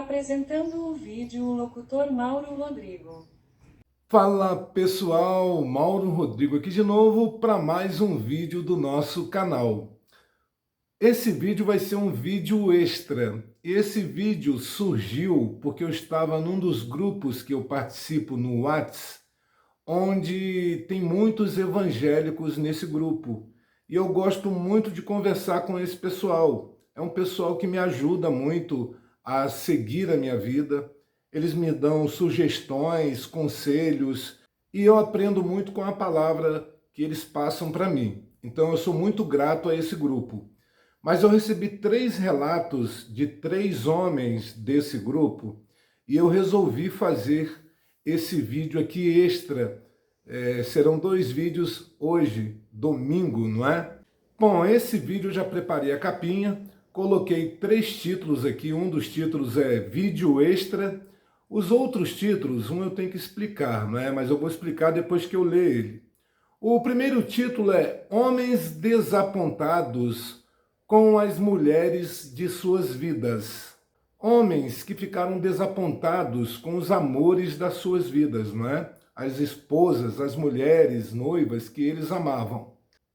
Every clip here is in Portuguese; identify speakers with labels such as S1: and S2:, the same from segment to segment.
S1: Apresentando o vídeo, o locutor Mauro Rodrigo.
S2: Fala pessoal, Mauro Rodrigo aqui de novo para mais um vídeo do nosso canal. Esse vídeo vai ser um vídeo extra. Esse vídeo surgiu porque eu estava num dos grupos que eu participo no WhatsApp, onde tem muitos evangélicos nesse grupo. E eu gosto muito de conversar com esse pessoal. É um pessoal que me ajuda muito a seguir a minha vida. Eles me dão sugestões, conselhos, e eu aprendo muito com a palavra que eles passam para mim. Então eu sou muito grato a esse grupo. Mas eu recebi 3 relatos de 3 homens desse grupo e eu resolvi fazer esse vídeo aqui extra. Serão 2 vídeos hoje, domingo, não é? Bom, esse vídeo eu já preparei a capinha, coloquei 3 títulos aqui. Um dos títulos é vídeo extra. Os outros títulos, eu tenho que explicar, não é? Mas eu vou explicar depois que eu ler ele. O primeiro título é Homens Desapontados com as Mulheres de Suas Vidas. Homens que ficaram desapontados com os amores das suas vidas, não é? As esposas, as mulheres, noivas que eles amavam.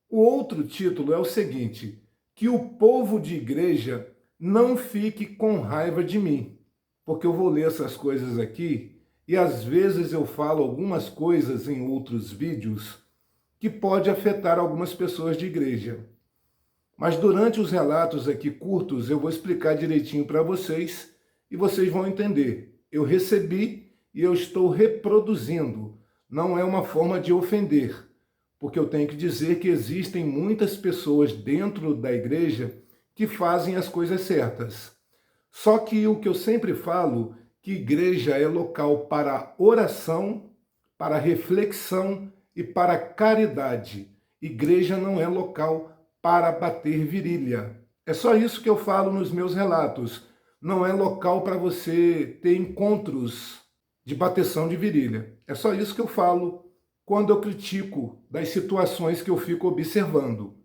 S2: O outro título é o seguinte: que o povo de igreja não fique com raiva de mim. Porque eu vou ler essas coisas aqui e às vezes eu falo algumas coisas em outros vídeos que pode afetar algumas pessoas de igreja. Mas durante os relatos aqui curtos eu vou explicar direitinho para vocês e vocês vão entender. Eu recebi e eu estou reproduzindo. Não é uma forma de ofender, porque eu tenho que dizer que existem muitas pessoas dentro da igreja que fazem as coisas certas. Só que o que eu sempre falo, que igreja é local para oração, para reflexão e para caridade. Igreja não é local para bater virilha. É só isso que eu falo nos meus relatos. Não é local para você ter encontros de bateção de virilha. É só isso que eu falo quando eu critico das situações que eu fico observando.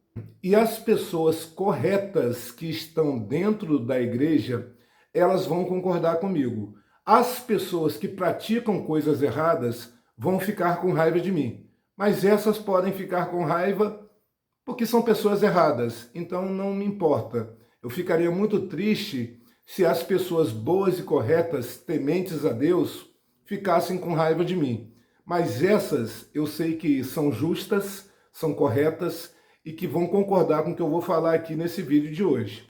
S2: E as pessoas corretas que estão dentro da igreja, elas vão concordar comigo. As pessoas que praticam coisas erradas vão ficar com raiva de mim. Mas essas podem ficar com raiva porque são pessoas erradas. Então não me importa. Eu ficaria muito triste se as pessoas boas e corretas, tementes a Deus, ficassem com raiva de mim. Mas essas eu sei que são justas, são corretas e que vão concordar com o que eu vou falar aqui nesse vídeo de hoje.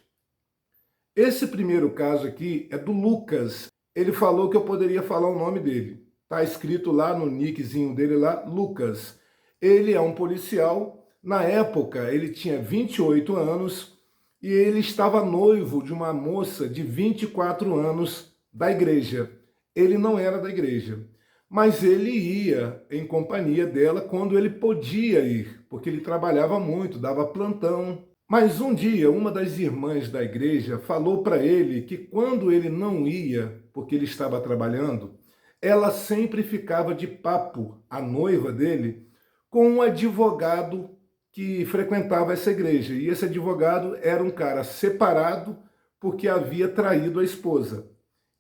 S2: Esse primeiro caso aqui é do Lucas. Ele falou que eu poderia falar o nome dele. Está escrito lá no nickzinho dele lá, Lucas. Ele é um policial. Na época, ele tinha 28 anos e ele estava noivo de uma moça de 24 anos da igreja. Ele não era da igreja, mas ele ia em companhia dela quando ele podia ir, porque ele trabalhava muito, dava plantão. Mas um dia, uma das irmãs da igreja falou para ele que quando ele não ia, porque ele estava trabalhando, ela sempre ficava de papo, a noiva dele, com um advogado que frequentava essa igreja. E esse advogado era um cara separado porque havia traído a esposa.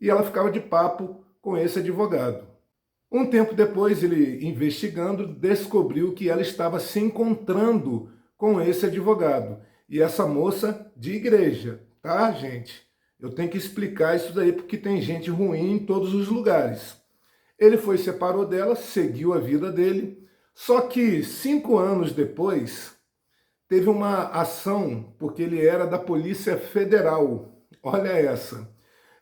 S2: E ela ficava de papo com esse advogado. Um tempo depois, ele investigando, descobriu que ela estava se encontrando com esse advogado. E essa moça de igreja, tá, gente? Eu tenho que explicar isso daí porque tem gente ruim em todos os lugares. Ele foi, separou dela, seguiu a vida dele, só que 5 anos depois teve uma ação, porque ele era da Polícia Federal. Olha essa.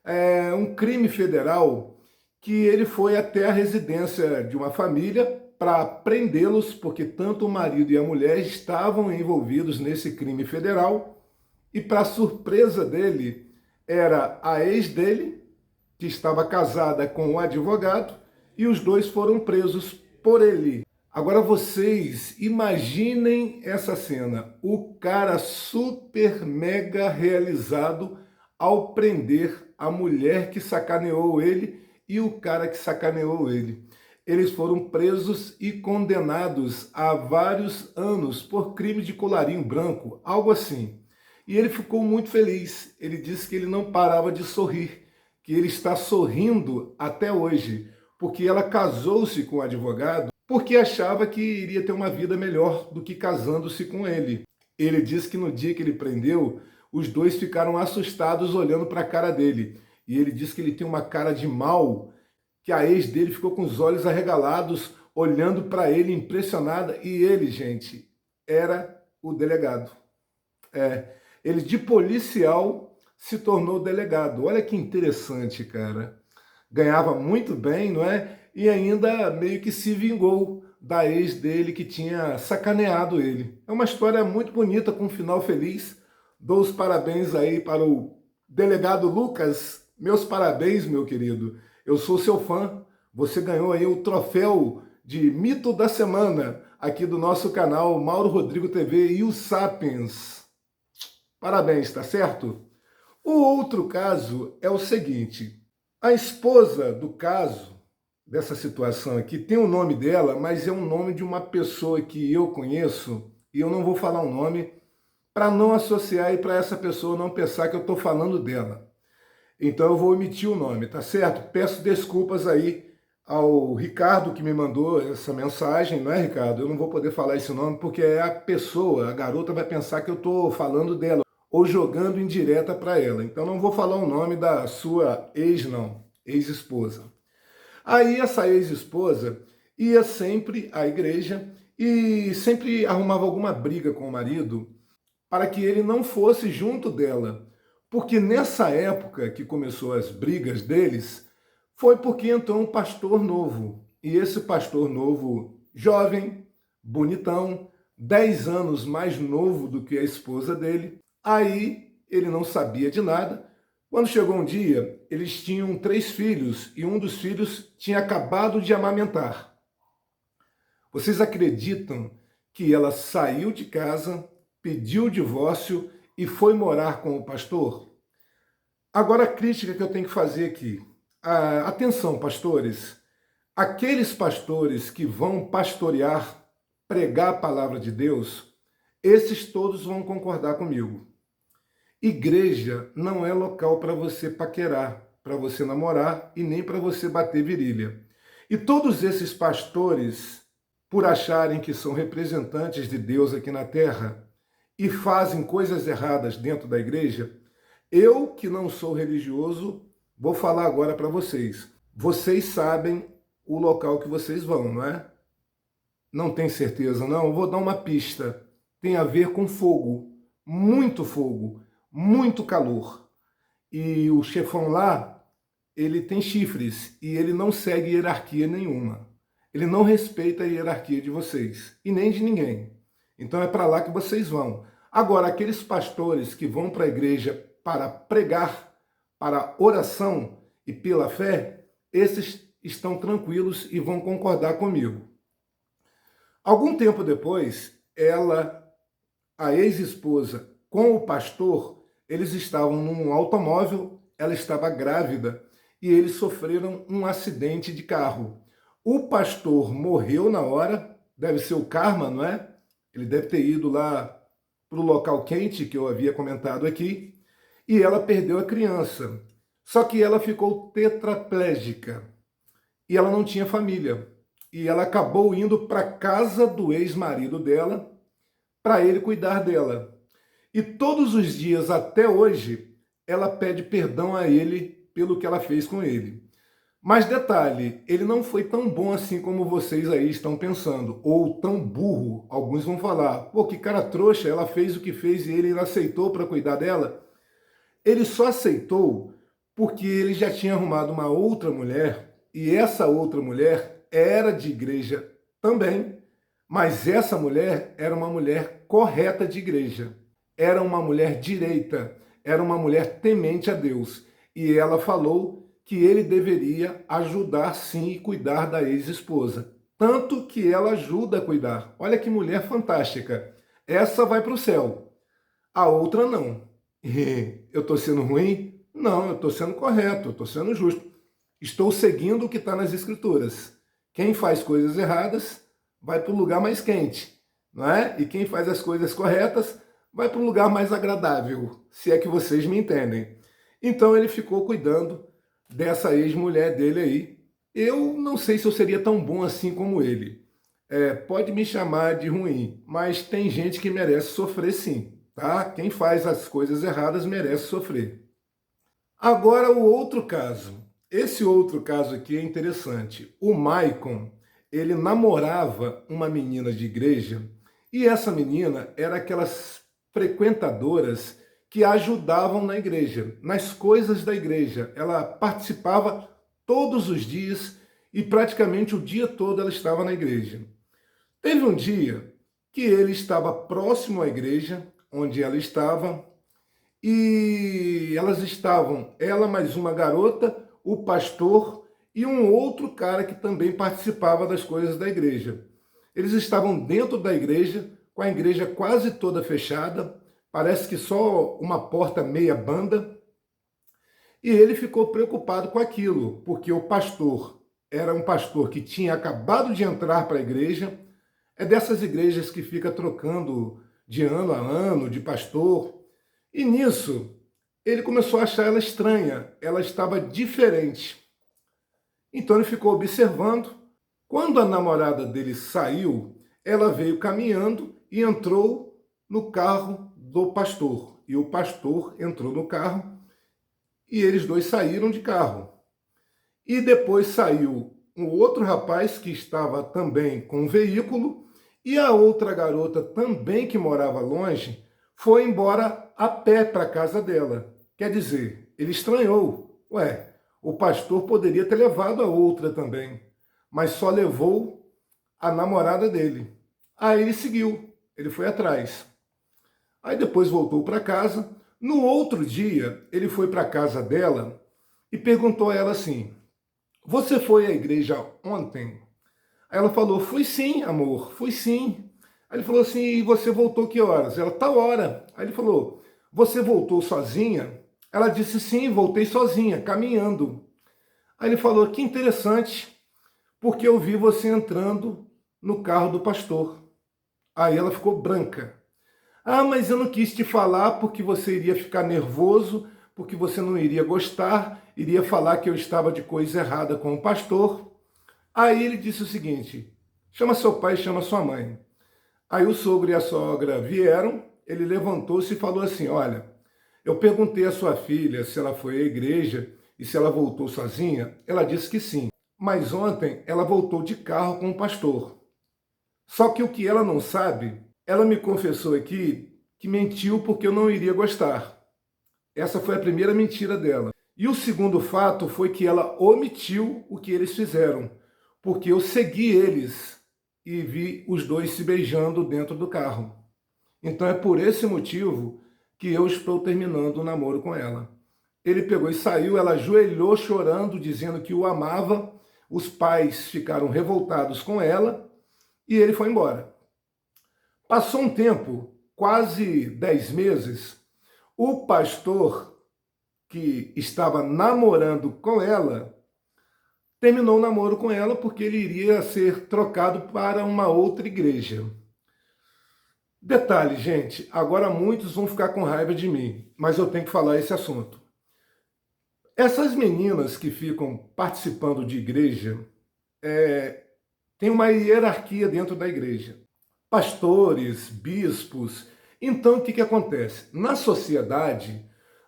S2: É um crime federal que ele foi até a residência de uma família para prendê-los, porque tanto o marido e a mulher estavam envolvidos nesse crime federal, e para surpresa dele, era a ex dele, que estava casada com o advogado, e os dois foram presos por ele. Agora vocês imaginem essa cena, o cara super mega realizado ao prender a mulher que sacaneou ele e o cara que sacaneou ele. Eles foram presos e condenados a vários anos por crime de colarinho branco, algo assim. E ele ficou muito feliz. Ele disse que ele não parava de sorrir, que ele está sorrindo até hoje, porque ela casou-se com o advogado porque achava que iria ter uma vida melhor do que casando-se com ele. Ele disse que no dia que ele prendeu, os dois ficaram assustados olhando para a cara dele. E ele disse que ele tem uma cara de mal, que a ex dele ficou com os olhos arregalados, olhando para ele impressionada. E ele, gente, era o delegado. Ele de policial se tornou delegado. Olha que interessante, cara. Ganhava muito bem, não é? E ainda meio que se vingou da ex dele que tinha sacaneado ele. É uma história muito bonita, com um final feliz. Dou os parabéns aí para o delegado Lucas. Meus parabéns, meu querido. Eu sou seu fã. Você ganhou aí o troféu de mito da semana aqui do nosso canal Mauro Rodrigo TV e o Sapiens. Parabéns, tá certo? O outro caso é o seguinte. A esposa do caso, dessa situação aqui, tem o nome dela, mas é o nome de uma pessoa que eu conheço, e eu não vou falar o nome, para não associar e para essa pessoa não pensar que eu estou falando dela. Então eu vou omitir o nome, tá certo? Peço desculpas aí ao Ricardo que me mandou essa mensagem, não é, Ricardo? Eu não vou poder falar esse nome porque é a pessoa, a garota vai pensar que eu estou falando dela ou jogando indireta para ela. Então não vou falar o nome da sua ex, não, ex-esposa. Aí essa ex-esposa ia sempre à igreja e sempre arrumava alguma briga com o marido para que ele não fosse junto dela. Porque nessa época que começou as brigas deles, foi porque entrou um pastor novo. E esse pastor novo, jovem, bonitão, 10 anos mais novo do que a esposa dele, aí ele não sabia de nada. Quando chegou um dia, eles tinham 3 filhos e um dos filhos tinha acabado de amamentar. Vocês acreditam que ela saiu de casa, pediu o divórcio e foi morar com o pastor? Agora a crítica que eu tenho que fazer aqui. Atenção, pastores. Aqueles pastores que vão pastorear, pregar a palavra de Deus, esses todos vão concordar comigo. Igreja não é local para você paquerar, para você namorar e nem para você bater virilha. E todos esses pastores, por acharem que são representantes de Deus aqui na terra e fazem coisas erradas dentro da igreja, eu que não sou religioso, vou falar agora para vocês. Vocês sabem o local que vocês vão, não é? Não tem certeza, não? Eu vou dar uma pista. Tem a ver com fogo, muito calor. E o chefão lá, ele tem chifres e ele não segue hierarquia nenhuma. Ele não respeita a hierarquia de vocês e nem de ninguém. Então é para lá que vocês vão. Agora, aqueles pastores que vão para a igreja para pregar, para oração e pela fé, esses estão tranquilos e vão concordar comigo. Algum tempo depois, a ex-esposa, com o pastor, eles estavam num automóvel, ela estava grávida e eles sofreram um acidente de carro. O pastor morreu na hora, deve ser o karma, não é? Ele deve ter ido lá para o local quente que eu havia comentado aqui, e ela perdeu a criança. Só que ela ficou tetraplégica e ela não tinha família. E ela acabou indo para a casa do ex-marido dela para ele cuidar dela. E todos os dias até hoje ela pede perdão a ele pelo que ela fez com ele. Mas detalhe, ele não foi tão bom assim como vocês aí estão pensando, ou tão burro. Alguns vão falar, pô, que cara trouxa, ela fez o que fez e ele não aceitou para cuidar dela. Ele só aceitou porque ele já tinha arrumado uma outra mulher, e essa outra mulher era de igreja também, mas essa mulher era uma mulher correta de igreja, era uma mulher direita, era uma mulher temente a Deus, e ela falou que ele deveria ajudar sim e cuidar da ex-esposa, tanto que ela ajuda a cuidar. Olha que mulher fantástica, essa vai para o céu, a outra não. Eu estou sendo ruim? Não, eu estou sendo correto, eu estou sendo justo. Estou seguindo o que está nas Escrituras. Quem faz coisas erradas vai para o lugar mais quente, não é? E quem faz as coisas corretas vai para um lugar mais agradável, se é que vocês me entendem. Então ele ficou cuidando dessa ex-mulher dele aí. Eu não sei se eu seria tão bom assim como ele. Pode me chamar de ruim, mas tem gente que merece sofrer sim, tá? Quem faz as coisas erradas merece sofrer. Agora o outro caso. Esse outro caso aqui é interessante. O Maicon, ele namorava uma menina de igreja e essa menina era aquelas frequentadoras que ajudavam na igreja, nas coisas da igreja. Ela participava todos os dias e praticamente o dia todo ela estava na igreja. Teve um dia que ele estava próximo à igreja onde ela estava e elas estavam, ela mais uma garota, o pastor e um outro cara que também participava das coisas da igreja. Eles estavam dentro da igreja, com a igreja quase toda fechada, parece que só uma porta meia banda, e ele ficou preocupado com aquilo, porque o pastor era um pastor que tinha acabado de entrar para a igreja, é dessas igrejas que fica trocando de ano a ano, de pastor, e nisso ele começou a achar ela estranha, ela estava diferente. Então ele ficou observando. Quando a namorada dele saiu, ela veio caminhando e entrou no carro do pastor. E o pastor entrou no carro e eles dois saíram de carro. E depois saiu um outro rapaz que estava também com um veículo e a outra garota também que morava longe foi embora a pé para a casa dela. Quer dizer, ele estranhou. Ué, o pastor poderia ter levado a outra também, mas só levou a namorada dele. Aí ele seguiu, ele foi atrás. Aí depois voltou para casa. No outro dia, ele foi para a casa dela e perguntou a ela assim: "Você foi à igreja ontem?" Aí ela falou: "Fui sim, amor, fui sim." Aí ele falou assim: "E você voltou que horas?" Ela: "Tal hora." Aí ele falou: "Você voltou sozinha?" Ela disse: "Sim, voltei sozinha, caminhando." Aí ele falou: "Que interessante, porque eu vi você entrando no carro do pastor." Aí ela ficou branca. "Ah, mas eu não quis te falar porque você iria ficar nervoso, porque você não iria gostar, iria falar que eu estava de coisa errada com o pastor." Aí ele disse o seguinte: "Chama seu pai, chama sua mãe." Aí o sogro e a sogra vieram, ele levantou-se e falou assim: "Olha, eu perguntei à sua filha se ela foi à igreja e se ela voltou sozinha. Ela disse que sim, mas ontem ela voltou de carro com o pastor. Só que o que ela não sabe, ela me confessou aqui que mentiu porque eu não iria gostar." Essa foi a primeira mentira dela. E o segundo fato foi que ela omitiu o que eles fizeram, porque eu segui eles e vi os dois se beijando dentro do carro. Então é por esse motivo que eu estou terminando o namoro com ela. Ele pegou e saiu, ela ajoelhou chorando, dizendo que o amava. Os pais ficaram revoltados com ela e ele foi embora. Passou um tempo, quase 10 meses, o pastor que estava namorando com ela terminou o namoro com ela porque ele iria ser trocado para uma outra igreja. Detalhe, gente, agora muitos vão ficar com raiva de mim, mas eu tenho que falar esse assunto. Essas meninas que ficam participando de igreja, tem uma hierarquia dentro da igreja. Pastores, bispos. Então, o que acontece? Na sociedade,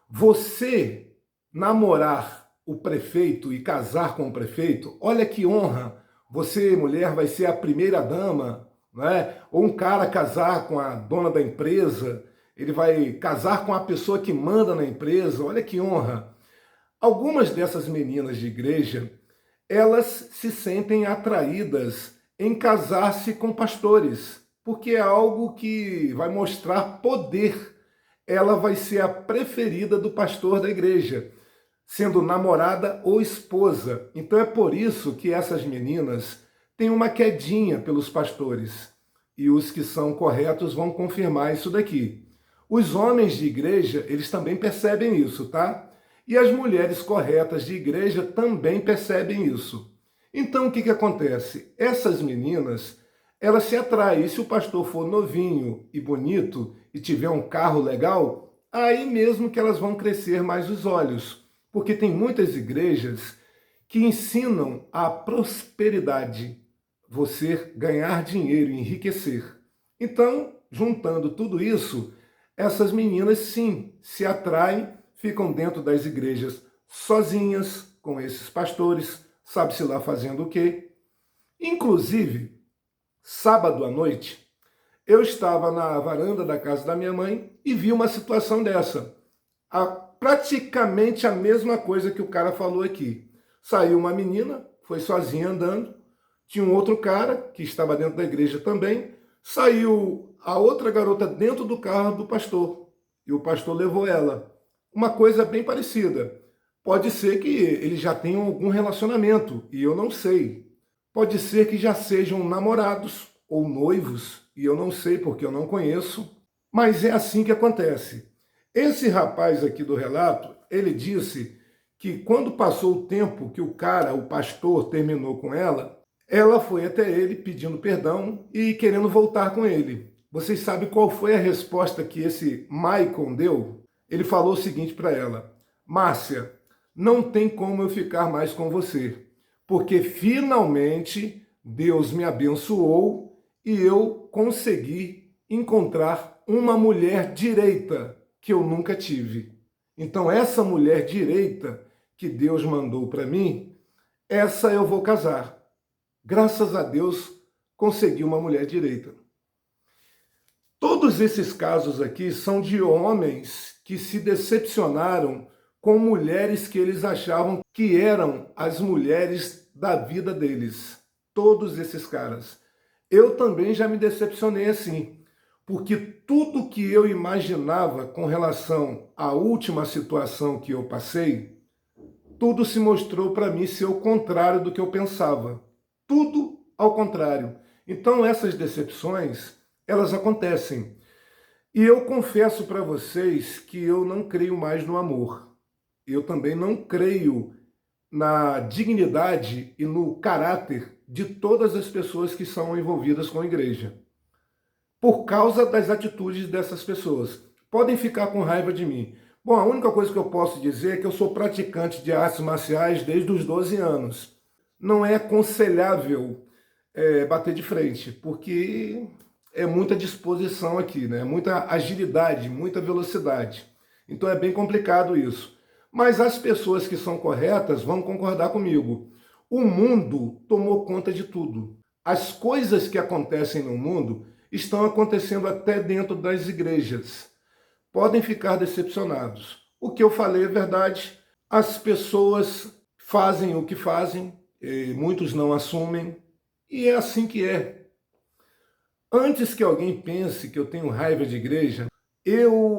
S2: você namorar o prefeito e casar com o prefeito, olha que honra. Você, mulher, vai ser a primeira dama, né? Ou um cara casar com a dona da empresa, ele vai casar com a pessoa que manda na empresa, olha que honra. Algumas dessas meninas de igreja, elas se sentem atraídas em casar-se com pastores, porque é algo que vai mostrar poder. Ela vai ser a preferida do pastor da igreja, sendo namorada ou esposa. Então é por isso que essas meninas têm uma quedinha pelos pastores. E os que são corretos vão confirmar isso daqui. Os homens de igreja, eles também percebem isso, tá? E as mulheres corretas de igreja também percebem isso. Então o que acontece? Essas meninas, elas se atraem. E se o pastor for novinho e bonito e tiver um carro legal, aí mesmo que elas vão crescer mais os olhos. Porque tem muitas igrejas que ensinam a prosperidade, você ganhar dinheiro, enriquecer. Então, juntando tudo isso, essas meninas sim se atraem, ficam dentro das igrejas sozinhas, com esses pastores, sabe-se lá fazendo o quê. Inclusive, sábado à noite, eu estava na varanda da casa da minha mãe e vi uma situação dessa. Praticamente a mesma coisa que o cara falou aqui. Saiu uma menina, foi sozinha andando, tinha um outro cara que estava dentro da igreja também, saiu a outra garota dentro do carro do pastor e o pastor levou ela. Uma coisa bem parecida. Pode ser que eles já tenham algum relacionamento e eu não sei. Pode ser que já sejam namorados ou noivos e eu não sei porque eu não conheço, mas é assim que acontece. Esse rapaz aqui do relato, ele disse que quando passou o tempo que o cara, o pastor, terminou com ela, ela foi até ele pedindo perdão e querendo voltar com ele. Vocês sabem qual foi a resposta que esse Maicon deu? Ele falou o seguinte para ela: Márcia, não tem como eu ficar mais com você, porque finalmente Deus me abençoou e eu consegui encontrar uma mulher direita que eu nunca tive. Então essa mulher direita que Deus mandou para mim, essa eu vou casar. Graças a Deus consegui uma mulher direita. Todos esses casos aqui são de homens que se decepcionaram com mulheres que eles achavam que eram as mulheres da vida deles. Todos esses caras. Eu também já me decepcionei assim, porque tudo que eu imaginava com relação à última situação que eu passei, tudo se mostrou para mim ser o contrário do que eu pensava. Tudo ao contrário. Então essas decepções, elas acontecem. E eu confesso para vocês que eu não creio mais no amor. Eu também não creio na dignidade e no caráter de todas as pessoas que são envolvidas com a igreja. Por causa das atitudes dessas pessoas. Podem ficar com raiva de mim. Bom, a única coisa que eu posso dizer é que eu sou praticante de artes marciais desde os 12 anos. Não é aconselhável bater de frente, porque é muita disposição aqui, né? Muita agilidade, muita velocidade. Então é bem complicado isso. Mas as pessoas que são corretas vão concordar comigo. O mundo tomou conta de tudo. As coisas que acontecem no mundo estão acontecendo até dentro das igrejas. Podem ficar decepcionados. O que eu falei é verdade. As pessoas fazem o que fazem, muitos não assumem, e é assim que é. Antes que alguém pense que eu tenho raiva de igreja,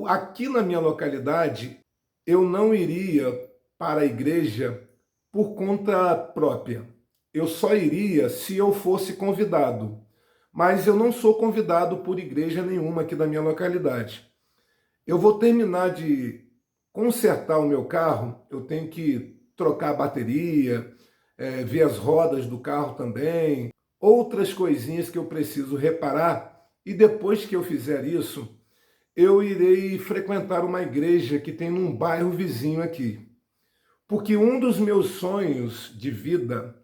S2: aqui na minha localidade, eu não iria para a igreja por conta própria. Eu só iria se eu fosse convidado. Mas eu não sou convidado por igreja nenhuma aqui da minha localidade. Eu vou terminar de consertar o meu carro, eu tenho que trocar a bateria, ver as rodas do carro também, outras coisinhas que eu preciso reparar, e depois que eu fizer isso, eu irei frequentar uma igreja que tem num bairro vizinho aqui. Porque um dos meus sonhos de vida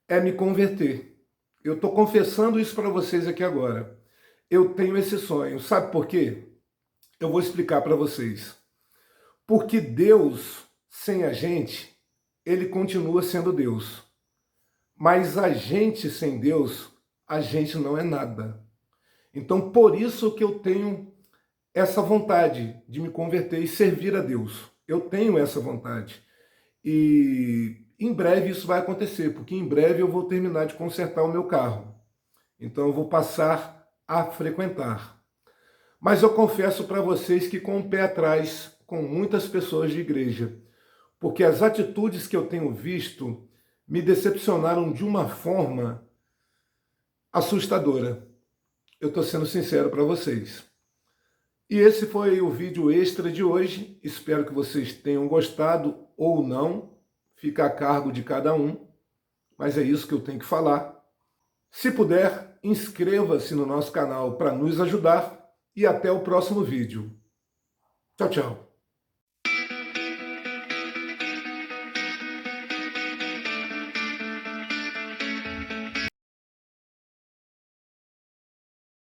S2: é me converter. Eu estou confessando isso para vocês aqui agora. Eu tenho esse sonho. Sabe por quê? Eu vou explicar para vocês. Porque Deus, sem a gente, ele continua sendo Deus. Mas a gente sem Deus, a gente não é nada. Então, por isso que eu tenho essa vontade de me converter e servir a Deus. Eu tenho essa vontade. E em breve isso vai acontecer, porque em breve eu vou terminar de consertar o meu carro. Então eu vou passar a frequentar. Mas eu confesso para vocês que com o pé atrás, com muitas pessoas de igreja, porque as atitudes que eu tenho visto me decepcionaram de uma forma assustadora. Eu estou sendo sincero para vocês. E esse foi o vídeo extra de hoje. Espero que vocês tenham gostado ou não. Fica a cargo de cada um. Mas é isso que eu tenho que falar. Se puder, inscreva-se no nosso canal para nos ajudar. E até o próximo vídeo. Tchau, tchau.